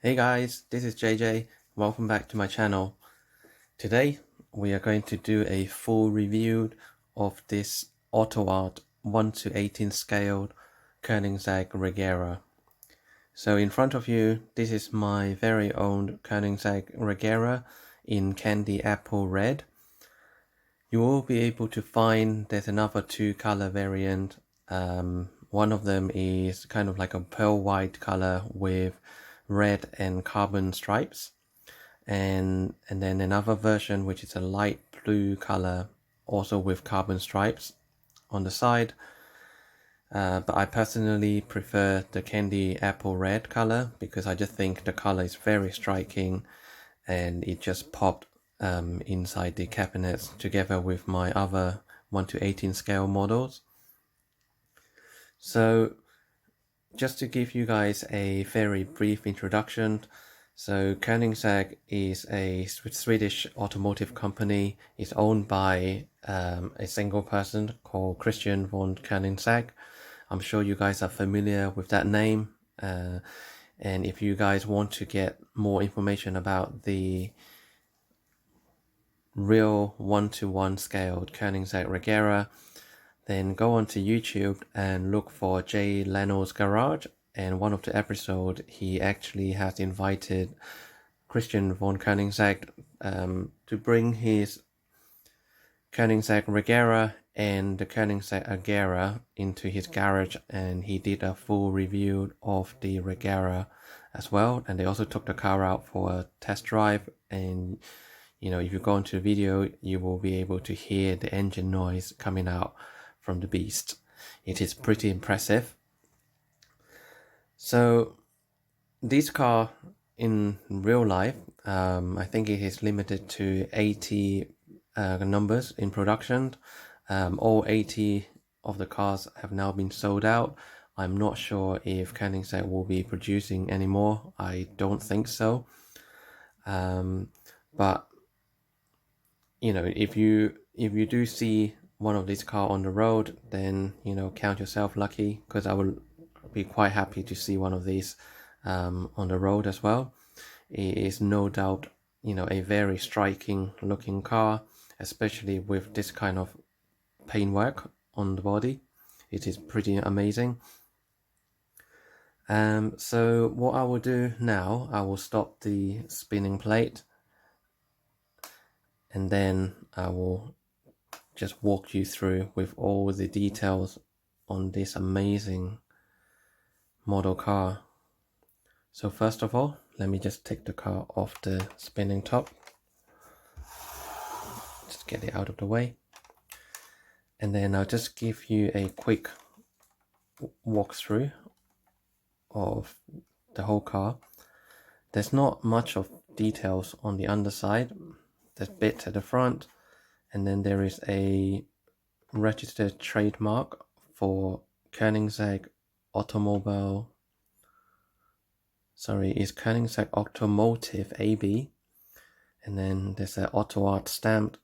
Hey guys, this is JJ. Welcome back to my channel. Today we are going to do a full review of this AUTOart 1 to 18 scaled Koenigsegg Regera. So in front of you, this is my very own Koenigsegg Regera in candy apple red. You will be able to find there's another two color variant. One of them is kind of like a pearl white color with red and carbon stripes, and then another version which is a light blue color, also with carbon stripes on the side. But I personally prefer the candy apple red color because I just think the color is very striking and it just popped inside the cabinets together with my other 1 to 18 scale models. So just to give you guys a very brief introduction, so Koenigsegg is a Swedish automotive company. It's owned by a single person called Christian von Koenigsegg. I'm sure you guys are familiar with that name. And if you guys want to get more information about the real 1-to-1 scaled Koenigsegg Regera, then go onto YouTube and look for Jay Leno's Garage. And one of the episodes, he actually has invited Christian von Koenigsegg to bring his Koenigsegg Regera and the Koenigsegg Agera into his garage, and he did a full review of the Regera as well. And they also took the car out for a test drive, and if you go into the video, you will be able to hear the engine noise coming out from the beast. It is pretty impressive. So this car in real life, I think it is limited to 80 numbers in production. All 80 of the cars have now been sold out. I'm not sure if Koenigsegg will be producing anymore. I don't think so. But if you do see one of these cars on the road, then count yourself lucky, because I will be quite happy to see one of these on the road as well. It is no doubt a very striking looking car, especially with this kind of paintwork on the body. It is pretty amazing. So what I will do now, I will stop the spinning plate, and then I will just walk you through with all the details on this amazing model car. So first of all, let me just take the car off the spinning top. Just get it out of the way. And then I'll just give you a quick walkthrough of the whole car. There's not much of details on the underside. There's bits at the front, and then there is a registered trademark for Koenigsegg Automobile. Sorry, it's Koenigsegg Automotive AB, and then there's an AUTOart stamp.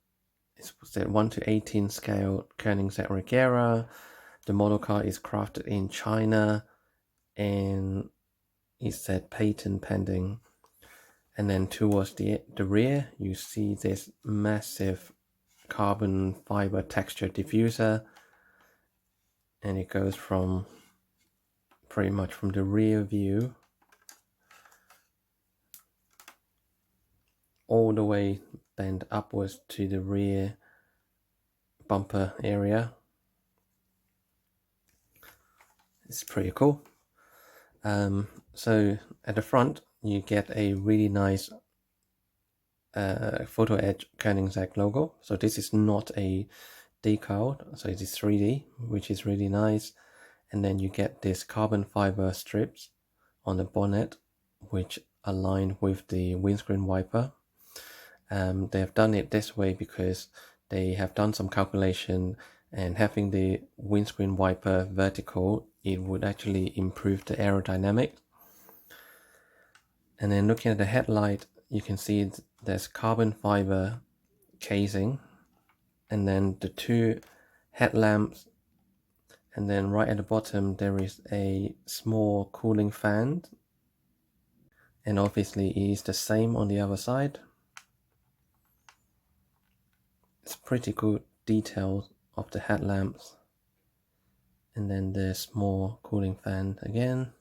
It's the 1 to 18 scale Koenigsegg Regera. The model car is crafted in China, and it said patent pending. And then towards the rear, you see this massive carbon fiber texture diffuser, and it goes from pretty much from the rear view all the way bent upwards to the rear bumper area. It's pretty cool. So at the front, you get a really nice photo edge Koenigsegg logo. So this is not a decal, so it is 3D, which is really nice. And then you get this carbon fiber strips on the bonnet, which align with the windscreen wiper. They have done it this way because they have done some calculation, and having the windscreen wiper vertical, it would actually improve the aerodynamics. And then looking at the headlight, you can see there's carbon fiber casing, and then the two headlamps, and then right at the bottom there is a small cooling fan, and obviously it is the same on the other side. It's pretty good details of the headlamps, and then there's more cooling fan again.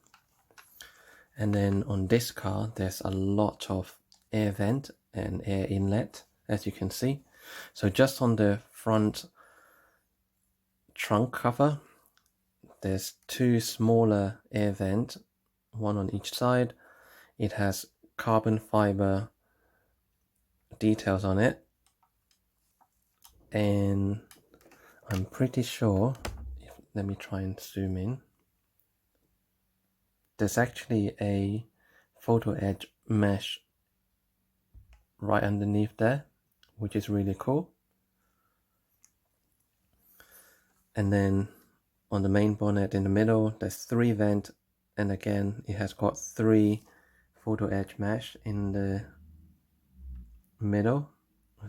And then on this car there's a lot of air vent and air inlet, as you can see. So just on the front trunk cover there's two smaller air vents, one on each side. It has carbon fiber details on it, and I'm pretty sure, let me try and zoom in, there's actually a photo edge mesh right underneath there, which is really cool. And then on the main bonnet in the middle there's 3 vents, and again it has got 3 photo edge mesh in the middle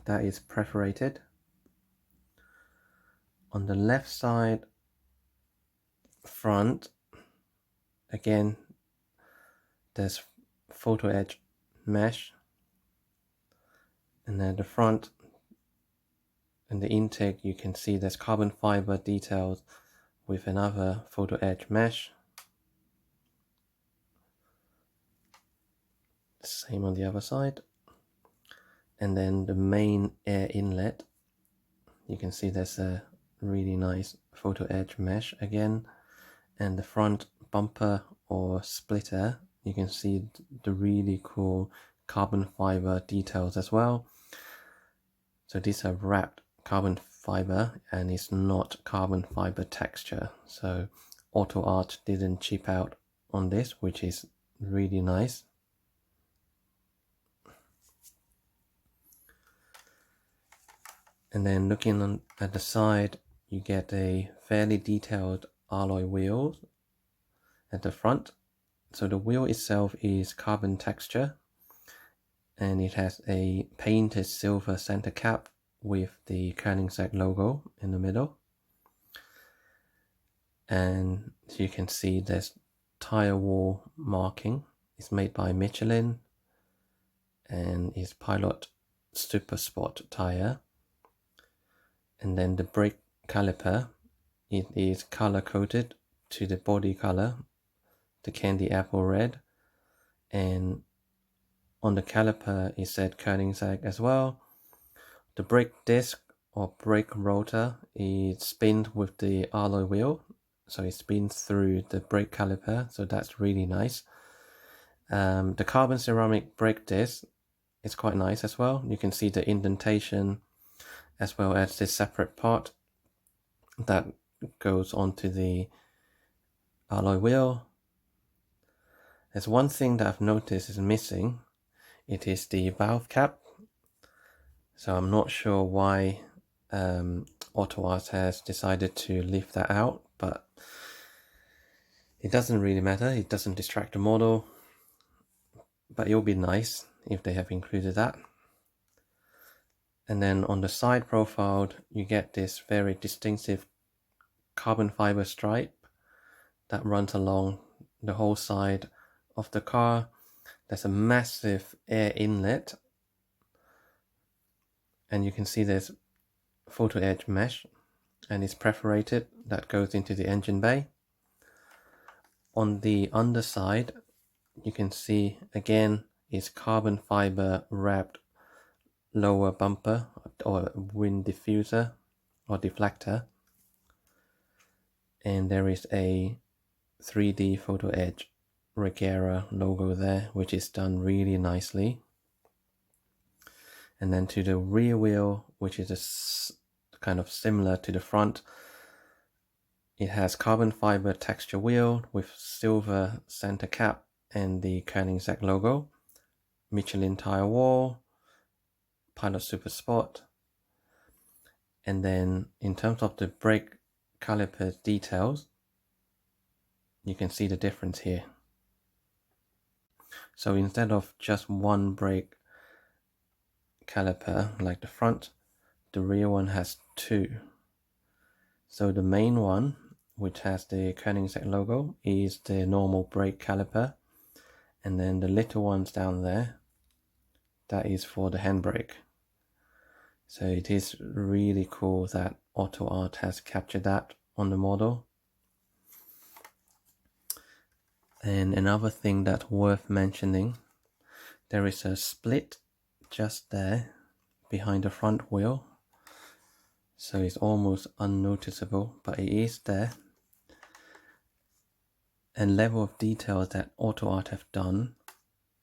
that is perforated. On the left side front, again there's photo edge mesh, and then the front and the intake you can see there's carbon fiber details with another photo edge mesh. Same on the other side. And then the main air inlet, you can see there's a really nice photo edge mesh again, and the front bumper or splitter, you can see the really cool carbon fiber details as well. So these are wrapped carbon fiber and it's not carbon fiber texture, so AUTOart didn't cheap out on this, which is really nice. And then looking at the side, you get a fairly detailed alloy wheel at the front. So the wheel itself is carbon texture, and it has a painted silver center cap with the Koenigsegg logo in the middle. And as you can see, there's tire wall marking. It's made by Michelin and is Pilot Super Sport tire. And then the brake caliper, it is color coded to the body color, the candy apple red, and on the caliper it said Koenigsegg as well. The brake disc or brake rotor is spinned with the alloy wheel, so it spins through the brake caliper, so that's really nice. The carbon ceramic brake disc is quite nice as well. You can see the indentation as well as this separate part that goes onto the alloy wheel. There's one thing that I've noticed is missing. It is the valve cap. So I'm not sure why AUTOart has decided to leave that out, but it doesn't really matter. It doesn't distract the model, but it'll be nice if they have included that. And then on the side profile, you get this very distinctive carbon fiber stripe that runs along the whole side of the car. There's a massive air inlet, and you can see there's photo edge mesh, and it's perforated, that goes into the engine bay. On the underside, you can see again is carbon fiber wrapped lower bumper or wind diffuser or deflector, and there is a 3D photo edge Regera logo there, which is done really nicely. And then to the rear wheel, which is kind of similar to the front, it has carbon fiber texture wheel with silver center cap and the Koenigsegg logo, Michelin tire wall, Pilot Super Sport. And then in terms of the brake caliper details, you can see the difference here. So instead of just one brake caliper like the front, the rear one has 2. So the main one, which has the Koenigsegg logo, is the normal brake caliper, And then the little ones down there, that is for the handbrake. So it is really cool that AUTOart has captured that on the model. And another thing that's worth mentioning, there is a split just there behind the front wheel. So it's almost unnoticeable, but it is there. And level of detail that AUTOart have done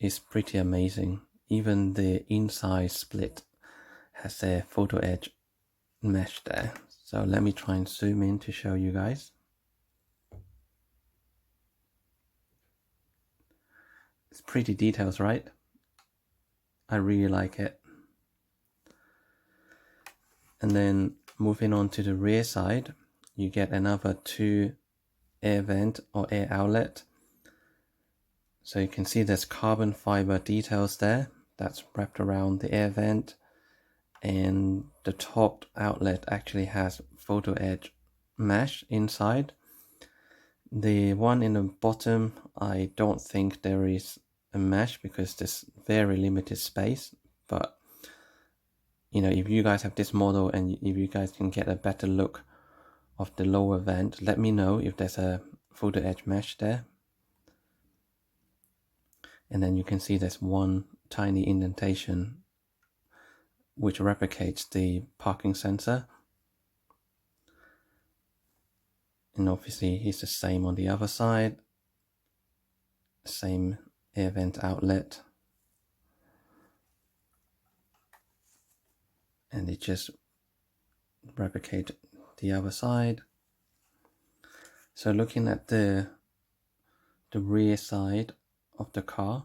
is pretty amazing. Even the inside split has a photo edge mesh there. So let me try and zoom in to show you guys. It's pretty details, right? I really like it. And then moving on to the rear side, you get another 2 air vent or air outlet. So you can see there's carbon fiber details there that's wrapped around the air vent, and the top outlet actually has photo edge mesh inside. The one in the bottom, I don't think there is a mesh because there's very limited space, but you know, if you guys have this model and if you guys can get a better look of the lower vent, let me know if there's a photo edge mesh there. And then you can see there's one tiny indentation which replicates the parking sensor. And obviously it's the same on the other side, same air vent outlet. And it just replicate the other side. So looking at the rear side of the car,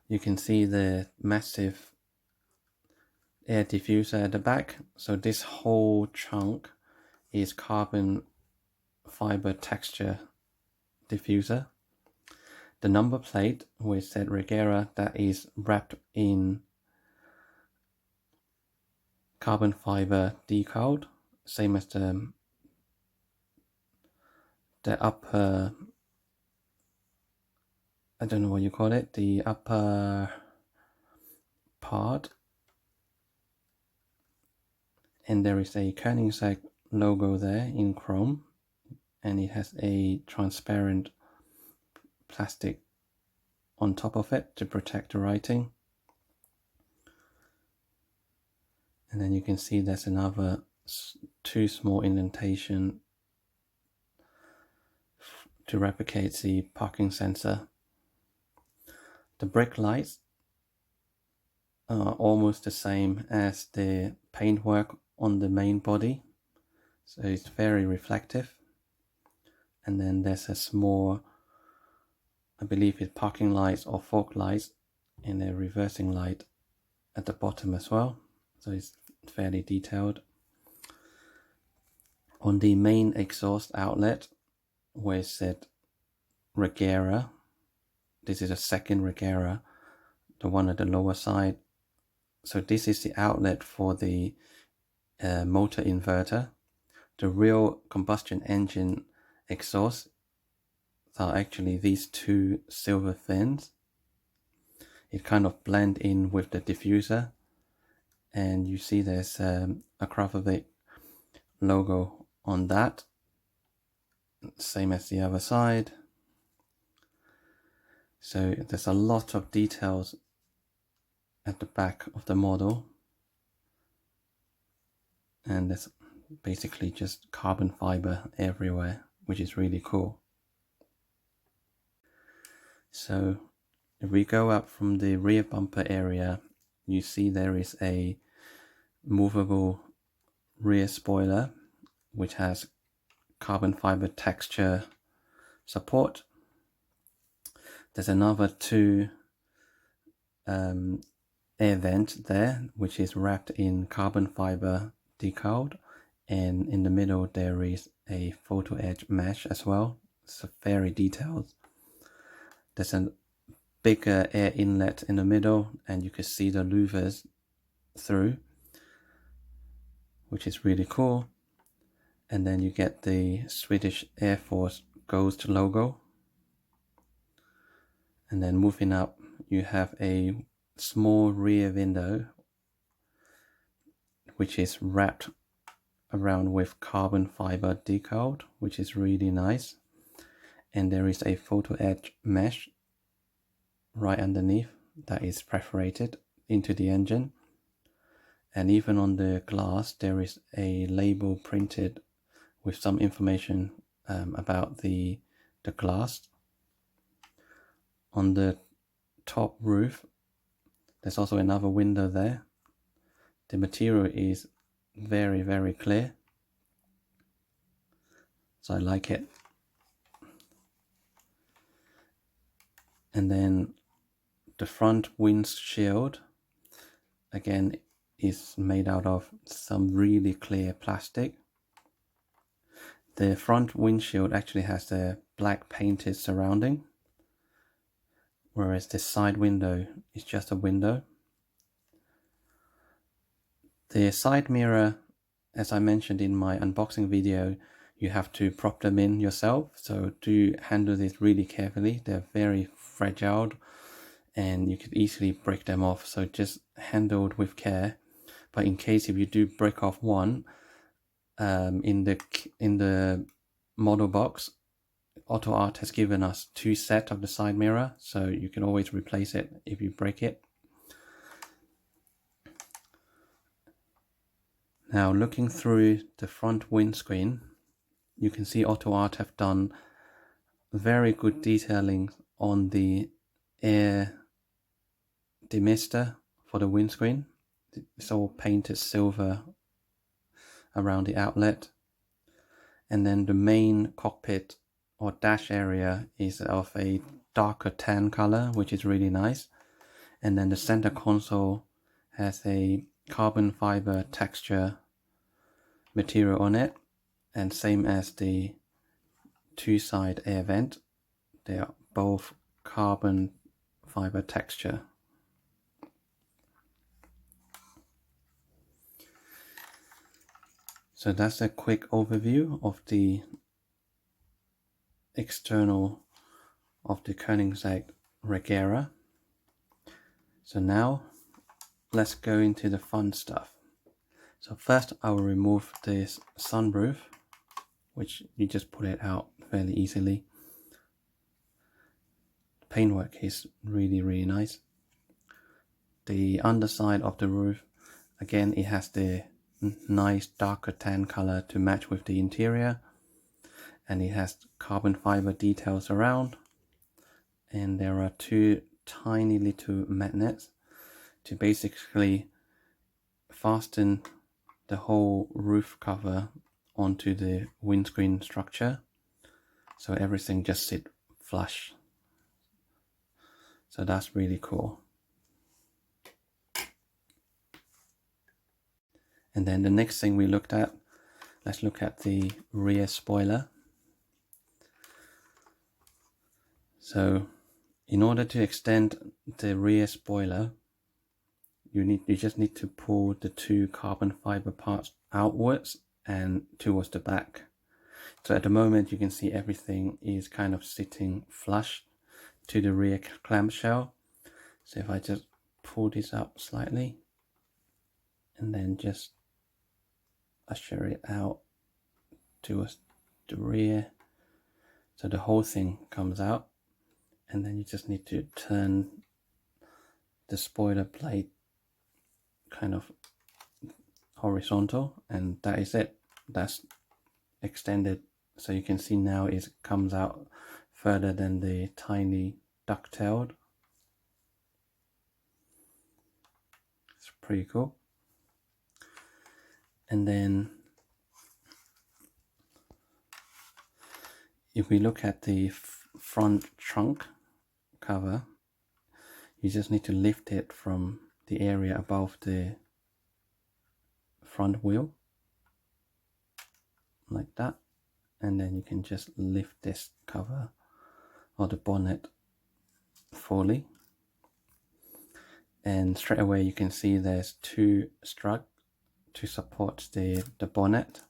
you can see the massive air diffuser at the back. So this whole chunk is carbon fiber texture diffuser. The number plate which said Regera, that is wrapped in carbon fiber decal, same as the upper, I don't know what you call it, the upper part. And there is a Koenigsegg logo there in chrome, and it has a transparent plastic on top of it to protect the writing. And then you can see there's another 2 small indentation to replicate the parking sensor. The brake lights are almost the same as the paintwork on the main body, so it's very reflective. And then there's a small, I believe it's parking lights or fog lights, and a reversing light at the bottom as well, so it's fairly detailed. On the main exhaust outlet where it said Regera, this is a second Regera, the one at the lower side. So this is the outlet for the motor inverter. The real combustion engine exhausts are actually these 2 silver fins. It kind of blend in with the diffuser, and you see there's a Kravovik logo on that, same as the other side. So there's a lot of details at the back of the model, and there's basically just carbon fiber everywhere, which is really cool. So if we go up from the rear bumper area, you see there is a movable rear spoiler which has carbon fiber texture support. There's another 2 air vent there which is wrapped in carbon fiber decal, and in the middle there is a photo edge mesh as well. It's very detailed. There's a bigger air inlet in the middle, and you can see the louvers through, which is really cool. And then you get the Swedish Air Force Ghost logo, And then moving up, you have a small rear window which is wrapped around with carbon fiber decal, which is really nice. And there is a photo edge mesh right underneath that is perforated into the engine. And even on the glass there is a label printed with some information about the glass. On the top roof there's also another window there. The material is very, very clear, so I like it. And then the front windshield again is made out of some really clear plastic. The front windshield actually has a black painted surrounding, whereas the side window is just a window. The side mirror, as I mentioned in my unboxing video, you have to prop them in yourself, so do handle this really carefully. They're very fragile and you could easily break them off, so just handle it with care. But in case if you do break off one, in the model box, AUTOart has given us 2 sets of the side mirror, so you can always replace it if you break it. Now looking through the front windscreen, you can see AUTOart have done very good detailing on the air demister for the windscreen. It's all painted silver around the outlet, and then the main cockpit or dash area is of a darker tan color, which is really nice. And then the center console has a carbon fiber texture material on it, and same as the 2-side air vent, they are both carbon fiber texture. So that's a quick overview of the external of the Koenigsegg Regera. So now let's go into the fun stuff. So first I will remove this sunroof, which you just pull it out fairly easily. The paintwork is really, really nice. The underside of the roof, again, it has the nice darker tan color to match with the interior, and it has carbon fiber details around, and there are 2 tiny little magnets to basically fasten the whole roof cover onto the windscreen structure, so everything just sits flush. So that's really cool. And then the next thing we looked at, let's look at the rear spoiler. So in order to extend the rear spoiler, you just need to pull the 2 carbon fiber parts outwards and towards the back. So at the moment you can see everything is kind of sitting flush to the rear clamshell. So if I just pull this up slightly and then just usher it out towards the rear, so the whole thing comes out, and then you just need to turn the spoiler blade kind of horizontal, and that is it. That's extended, so you can see now it comes out further than the tiny ducktailed. It's pretty cool. And then if we look at the front trunk cover, you just need to lift it from the area above the front wheel like that, and then you can just lift this cover or the bonnet fully, and straight away you can see there's 2 struts to support the bonnet.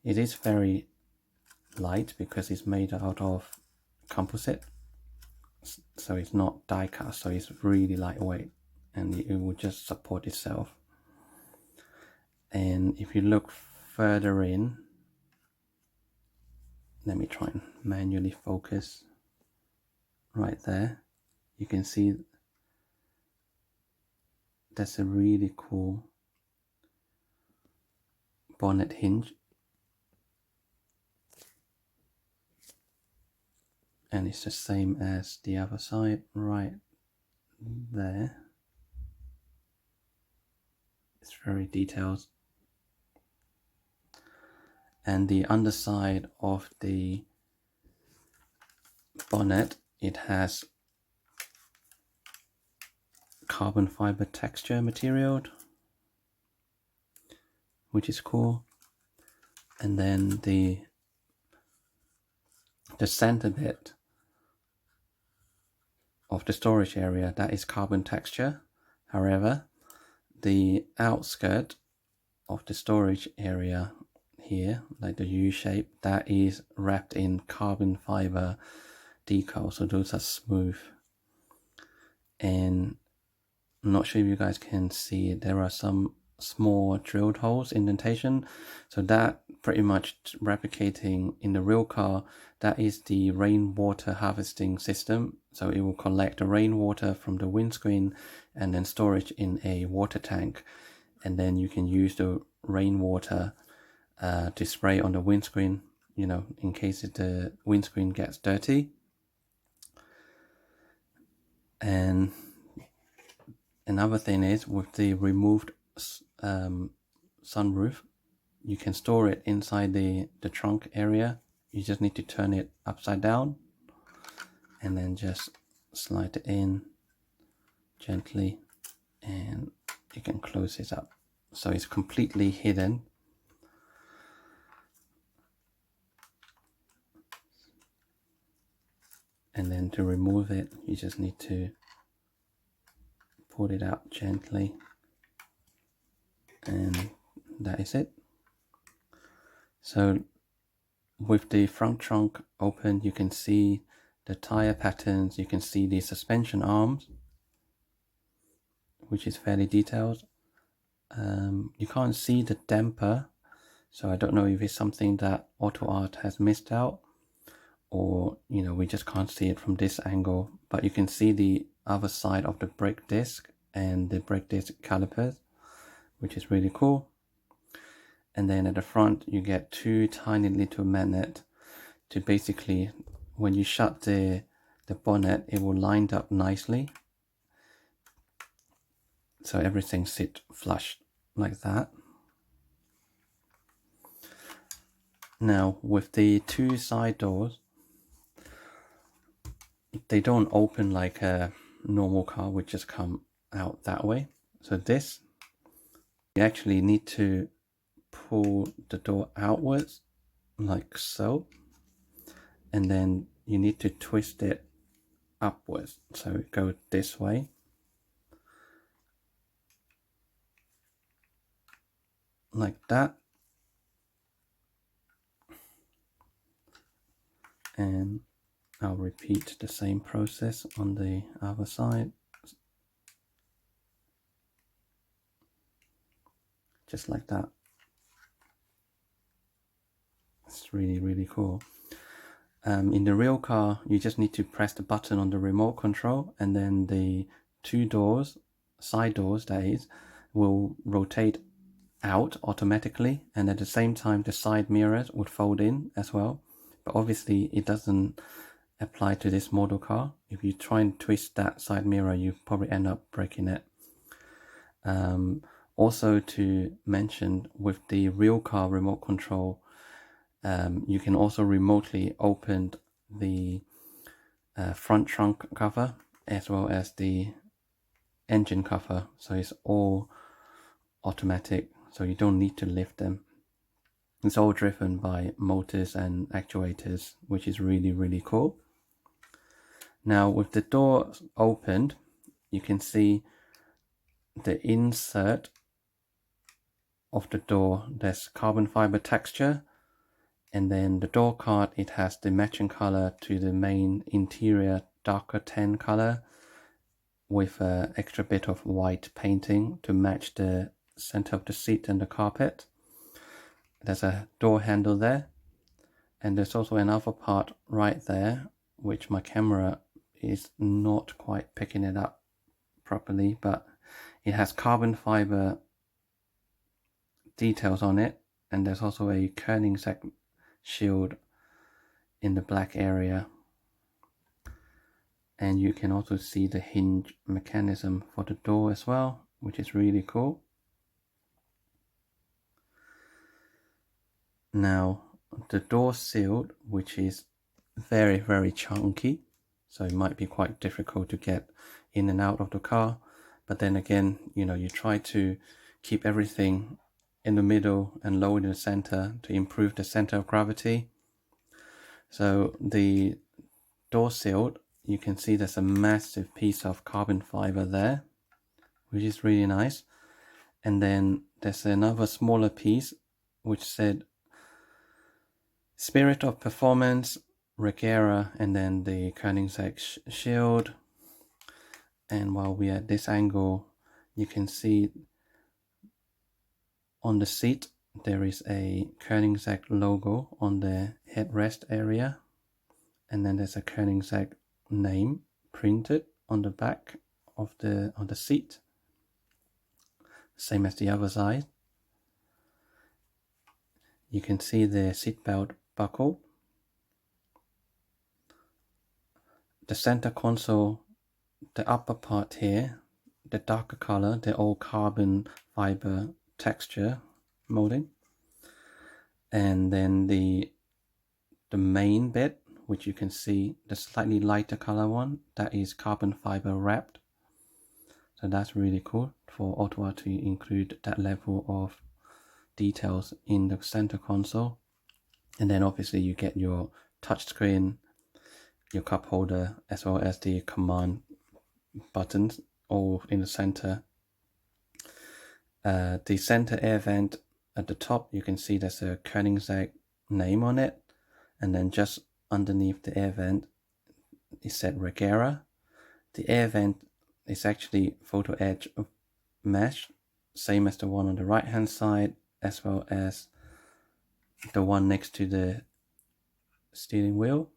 It is very light because it's made out of composite, so it's not die cast, so it's really lightweight and it will just support itself. And if you look further in, let me try and manually focus right there, you can see that's a really cool bonnet hinge, and it's the same as the other side right there. It's very detailed. And the underside of the bonnet, it has carbon fiber texture material, which is cool. And then the center bit of the storage area, that is carbon texture. However, the outskirt of the storage area here, like the U shape, that is wrapped in carbon fiber decal, so those are smooth. And I'm not sure if you guys can see it, there are some small drilled holes, indentation, so that pretty much replicating in the real car, that is the rainwater harvesting system. So it will collect the rainwater from the windscreen and then storage in a water tank, and then you can use the rainwater to spray on the windscreen, you know, in case the windscreen gets dirty. And another thing is, with the removed sunroof, you can store it inside the trunk area. You just need to turn it upside down and then just slide it in gently, and you can close it up, so it's completely hidden. And then to remove it, you just need to pull it out gently, and that is it. So with the front trunk open, you can see the tire patterns, you can see the suspension arms, which is fairly detailed. You can't see the damper, so I don't know if it's something that AUTOart has missed out, or you know, we just can't see it from this angle. But you can see the other side of the brake disc and the brake disc calipers, which is really cool. And then at the front you get two tiny little magnets to basically, when you shut the bonnet, it will line up nicely, so everything sits flush like that. Now with the two side doors, they don't open like a normal car would just come out that way. So this, you actually need to pull the door outwards like so, and then you need to twist it upwards, so it goes this way, like that. And I'll repeat the same process on the other side, just like that. It's really cool. In the real car, you just need to press the button on the remote control, and then the two doors, side doors that is, will rotate out automatically, and at the same time the side mirrors would fold in as well. But obviously it doesn't apply to this model car. If you try and twist that side mirror, you probably end up breaking it. Also to mention, with the real car remote control, you can also remotely open the front trunk cover as well as the engine cover, so it's all automatic, so you don't need to lift them. It's all driven by motors and actuators, which is really cool. Now with the door opened, you can see the insert of the door, there's carbon fiber texture, and then the door card, it has the matching color to the main interior darker tan color with an extra bit of white painting to match the center of the seat and the carpet. There's a door handle there, and there's also another part right there which my camera is not quite picking it up properly, but it has carbon fiber details on it, and there's also a Koenigsegg shield in the black area, and you can also see the hinge mechanism for the door as well, which is really cool. Now the door sealed, which is very chunky, so it might be quite difficult to get in and out of the car, but then again, you know, you try to keep everything in the middle and low in the center to improve the center of gravity. So the door sealed, you can see there's a massive piece of carbon fiber there, which is really nice. And then there's another smaller piece which said Spirit of Performance, Regera, and then the Koenigsegg shield. And while we're at this angle, you can see on the seat there is a Koenigsegg logo on the headrest area, and then there's a Koenigsegg name printed on the back of the seat, same as the other side. You can see the seatbelt buckle. The center console, the upper part here, the darker color, they're all carbon fiber texture molding. And then the main bit, which you can see, the slightly lighter color one, that is carbon fiber wrapped. So that's really cool for AUTOart to include that level of details in the center console. And then obviously you get your touchscreen, your cup holder, as well as the command buttons all in the center. The center air vent at the top, you can see there's a Koenigsegg name on it, and then just underneath the air vent it said Regera. The air vent is actually photo edge mesh, same as the one on the right hand side, as well as the one next to the steering wheel.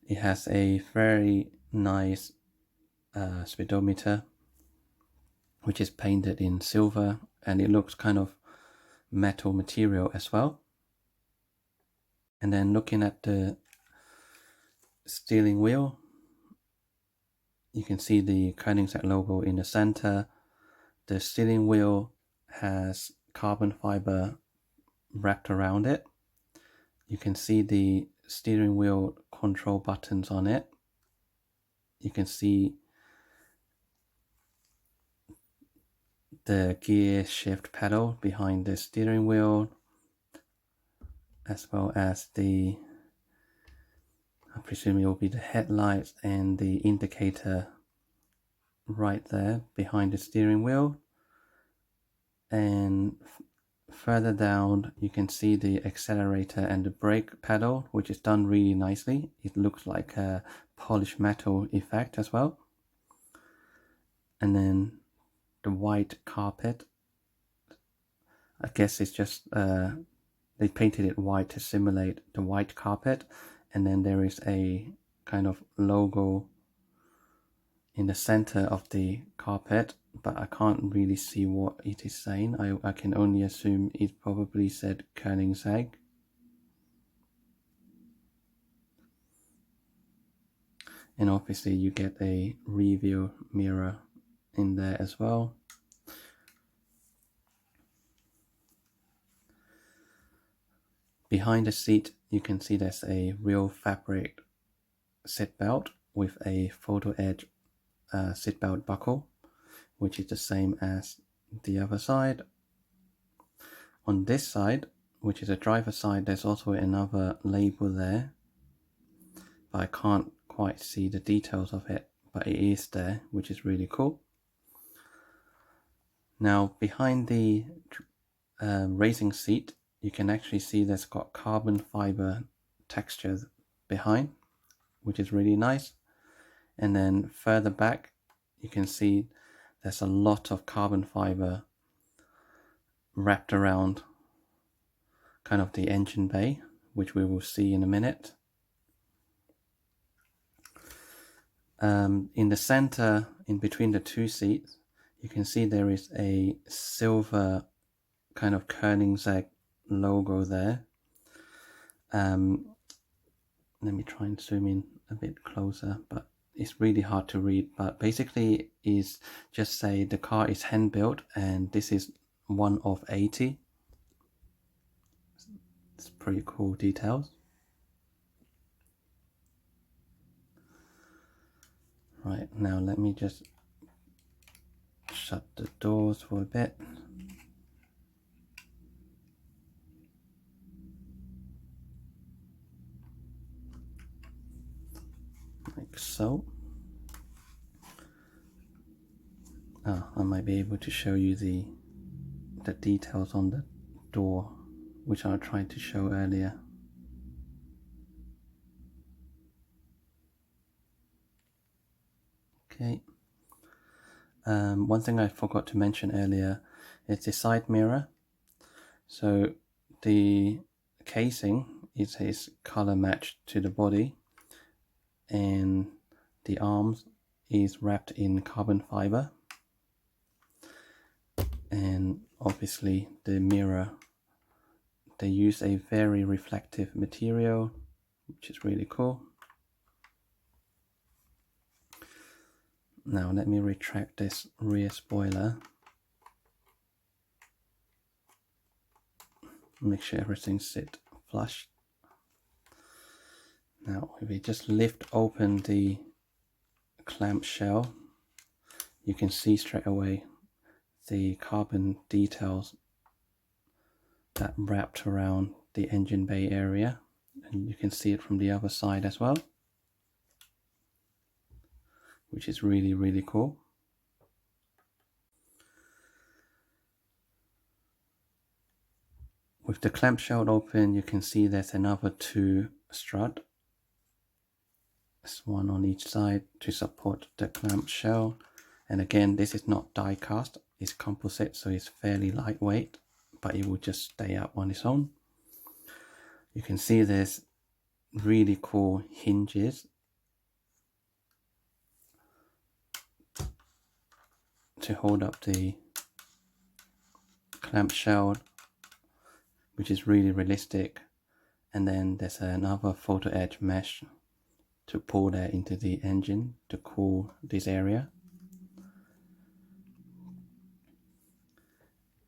It has a very nice speedometer, which is painted in silver, and it looks kind of metal material as well. And then looking at the steering wheel, you can see the Koenigsegg logo in the center. The steering wheel has carbon fiber wrapped around it. You can see the steering wheel control buttons on it. You can see the gear shift pedal behind the steering wheel, as well as the, I presume it will be the headlights and the indicator right there behind the steering wheel. And further down you can see the accelerator and the brake pedal, which is done really nicely. It looks like a polished metal effect as well. And then the white carpet, I guess it's just they painted it white to simulate the white carpet, and then there is a kind of logo in the center of the carpet, but I can't really see what it is saying. I can only assume it probably said Koenigsegg. And obviously you get a review mirror in there as well. Behind the seat you can see there's a real fabric seat belt with a photo edge seat belt buckle, which is the same as the other side. On this side, which is the driver's side, there's also another label there, but I can't quite see the details of it, but it is there, which is really cool. Now behind the racing seat, you can actually see there's got carbon fiber texture behind. which is really nice. And then further back, you can see there's a lot of carbon fiber wrapped around kind of the engine bay, which we will see in a minute. In the center, in between the two seats, you can see there is a silver kind of Koenigsegg logo there. Let me try and zoom in a bit closer, but it's really hard to read. But basically is just say the car is hand built and this is one of 80. It's pretty cool details. Right, now let me just shut the doors for a bit. Like so. I might be able to show you the details on the door, which I tried to show earlier. Okay. One thing I forgot to mention earlier is the side mirror. So the casing is color matched to the body, and the arms is wrapped in carbon fiber, and obviously the mirror, they use a very reflective material, which is really cool. Now let me retract this rear spoiler, make sure everything sits flush. Now if we just lift open the clamshell, you can see straight away the carbon details that wrapped around the engine bay area, and you can see it from the other side as well, which is really, really cool. With the clamshell open, you can see there's another 2 struts. There's one on each side to support the clamshell. And again, this is not die cast, it's composite, so it's fairly lightweight, but it will just stay up on its own. You can see there's really cool hinges to hold up the clamshell, which is really realistic. And then there's another photo edge mesh to pull that into the engine to cool this area.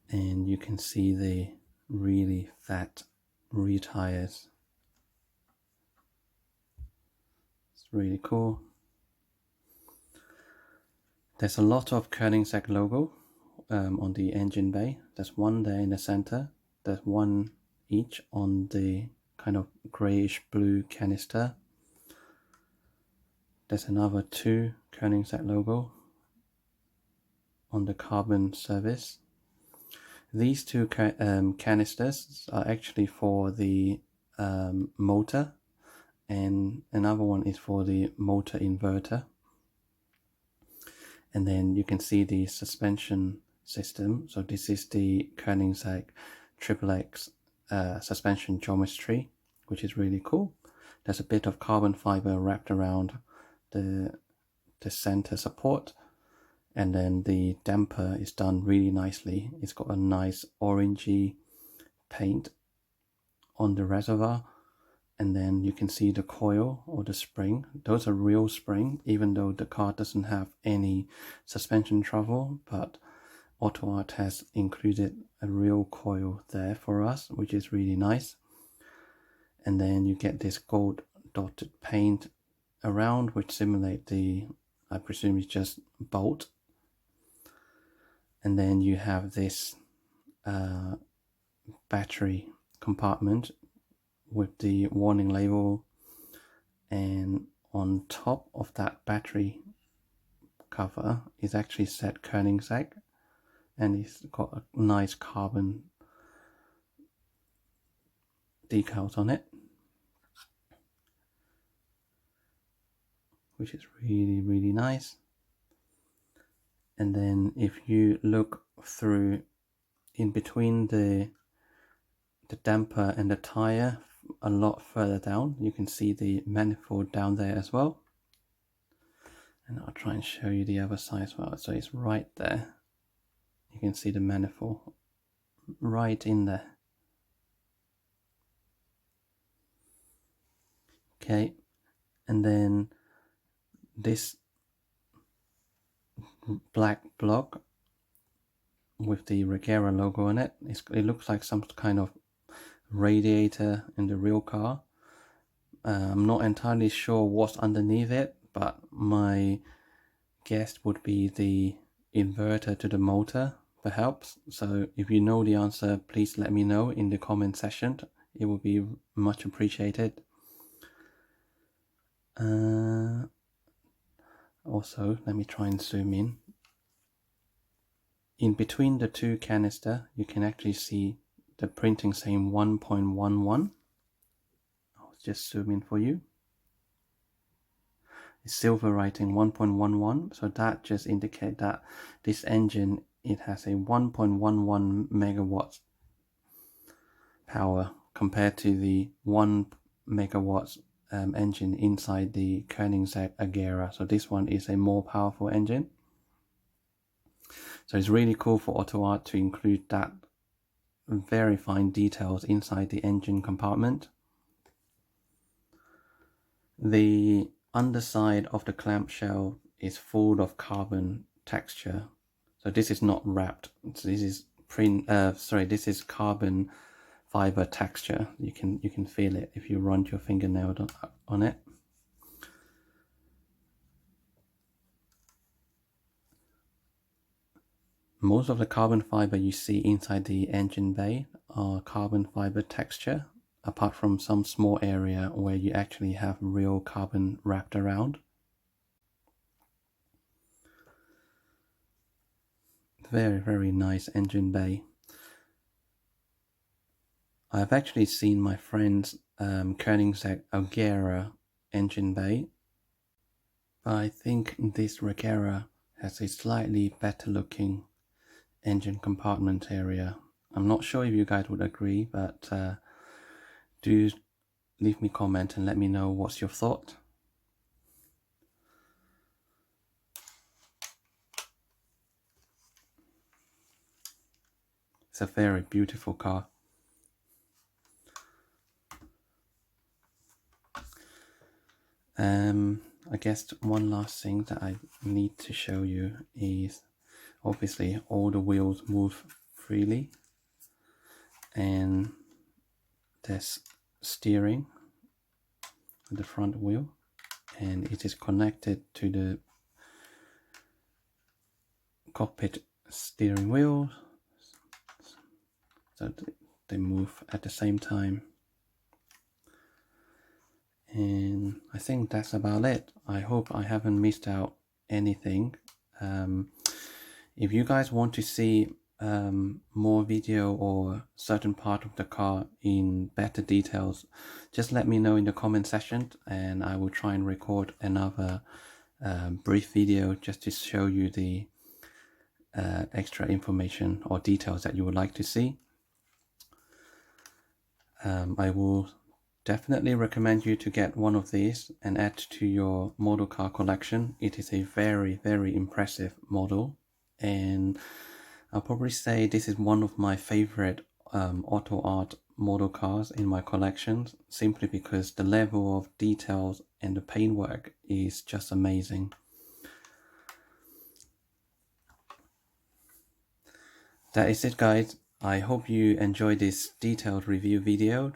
And you can see the really fat rear tires. It's really cool. There's a lot of Koenigsegg logo on the engine bay. There's one there in the center. There's one each on the kind of grayish blue canister. There's another 2 Koenigsegg logo on the carbon surface. These 2 canisters are actually for the motor, and another one is for the motor inverter. And then you can see the suspension system. So this is the Koenigsegg XXX suspension geometry, which is really cool. There's a bit of carbon fiber wrapped around the center support, and then the damper is done really nicely. It's got a nice orangey paint on the reservoir, and then you can see the coil or the spring. Those are real spring, even though the car doesn't have any suspension travel, but AUTOart has included a real coil there for us, which is really nice. And then you get this gold dotted paint around, which simulate the, I presume it's just bolt. And then you have this battery compartment with the warning label, and on top of that battery cover is actually set Koenigsegg, and it's got a nice carbon decals on it. which is really nice. And then if you look through in between the damper and the tire a lot further down, you can see the manifold down there as well. And I'll try and show you the other side as well. So it's right there. You can see the manifold right in there. Okay, and then this black block with the Regera logo on it, it looks like some kind of radiator in the real car. I'm not entirely sure what's underneath it, but my guess would be the inverter to the motor, perhaps. So if you know the answer, please let me know in the comment section. It would be much appreciated. Also, let me try and zoom in. In between the two canister, you can actually see the printing saying 1.11. I'll just zoom in for you. It's silver writing 1.11, so that just indicates that this engine, it has a 1.11 megawatts power compared to the 1 megawatts engine inside the Koenigsegg Regera. So this one is a more powerful engine. So it's really cool for AUTOart to include that very fine details inside the engine compartment. The underside of the clamshell is full of carbon texture. So this is not wrapped. So this is this is carbon fiber texture. You can feel it if you run your fingernail on it. Most of the carbon fiber you see inside the engine bay are carbon fiber texture, apart from some small area where you actually have real carbon wrapped around. Very nice engine bay. I've actually seen my friend's Koenigsegg Regera engine bay, but I think this Regera has a slightly better looking engine compartment area. I'm not sure if you guys would agree, but do leave me a comment and let me know what's your thought. It's a very beautiful car. I guess one last thing that I need to show you is obviously all the wheels move freely, and there's steering at the front wheel, and it is connected to the cockpit steering wheel, so they move at the same time. And I think that's about it. I hope I haven't missed out anything. If you guys want to see more video or certain part of the car in better details, just let me know in the comment section, and I will try and record another brief video just to show you the extra information or details that you would like to see. I will definitely recommend you to get one of these and add to your model car collection. It is a very impressive model, and I'll probably say this is one of my favorite AUTOart model cars in my collections, simply because the level of details and the paintwork is just amazing. That is it, guys. I hope you enjoyed this detailed review video.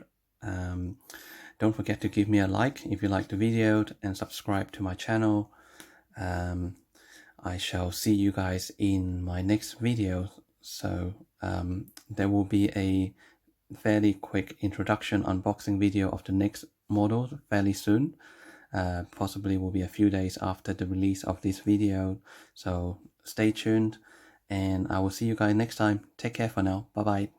Don't forget to give me a like if you liked the video and subscribe to my channel. I shall see you guys in my next video. So there will be a fairly quick introduction unboxing video of the next model fairly soon. Possibly will be a few days after the release of this video. So stay tuned, and I will see you guys next time. Take care for now. Bye bye.